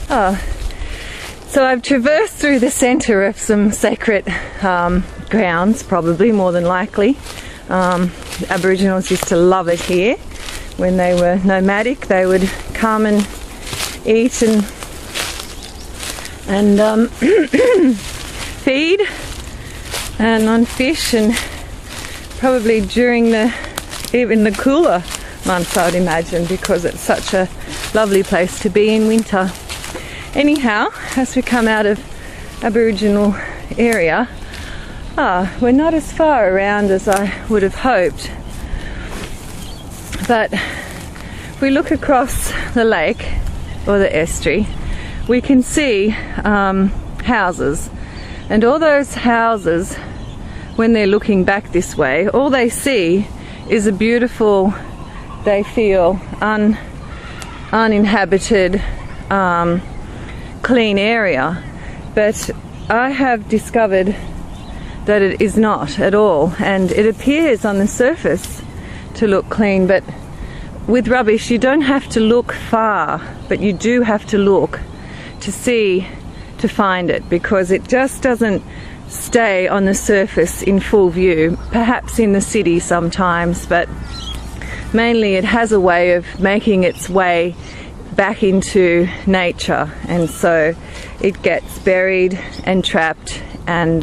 So I've traversed through the centre of some sacred grounds, probably, more than likely. Aboriginals used to love it here. When they were nomadic, they would come and eat and feed and on fish, and probably during even the cooler months, I would imagine, because it's such a lovely place to be in winter. Anyhow, as we come out of Aboriginal area, we're not as far around as I would have hoped, but if we look across the lake or the estuary, we can see houses, and all those houses, when they're looking back this way, all they see is a beautiful, they feel uninhabited, clean area. But I have discovered that it is not at all, and it appears on the surface to look clean, but with rubbish you don't have to look far, but you do have to look to see, to find it, because it just doesn't stay on the surface in full view. Perhaps in the city sometimes, but mainly it has a way of making its way back into nature, and so it gets buried and trapped and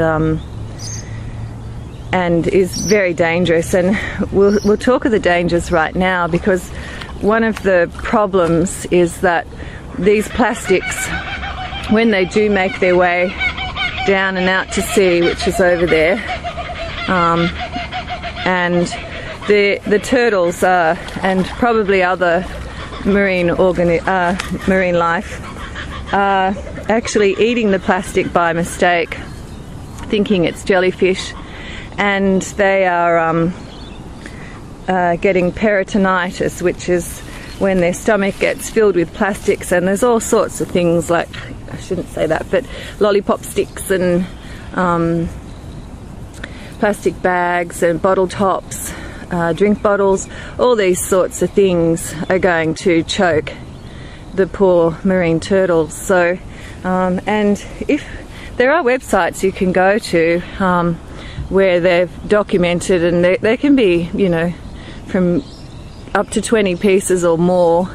is very dangerous. And we'll talk of the dangers right now, because one of the problems is that these plastics, when they do make their way down and out to sea, which is over there, and the turtles and probably other marine life are actually eating the plastic by mistake, thinking it's jellyfish, and they are getting peritonitis, which is when their stomach gets filled with plastics. And there's all sorts of things, like, I shouldn't say that, but lollipop sticks and plastic bags and bottle tops, drink bottles, all these sorts of things are going to choke the poor marine turtles. So and if there are websites you can go to where they've documented, and there can be, you know, from up to 20 pieces or more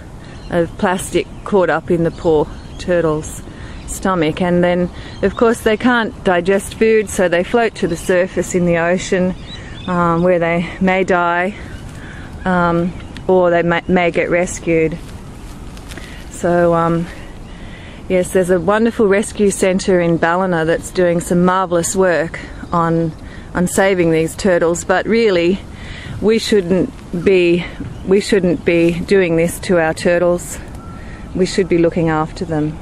of plastic caught up in the poor turtle's stomach. And then of course they can't digest food, so they float to the surface in the ocean, where they may die, or they may get rescued. So yes, there's a wonderful rescue centre in Ballina that's doing some marvellous work on saving these turtles, but really we shouldn't be doing this to our turtles. We should be looking after them.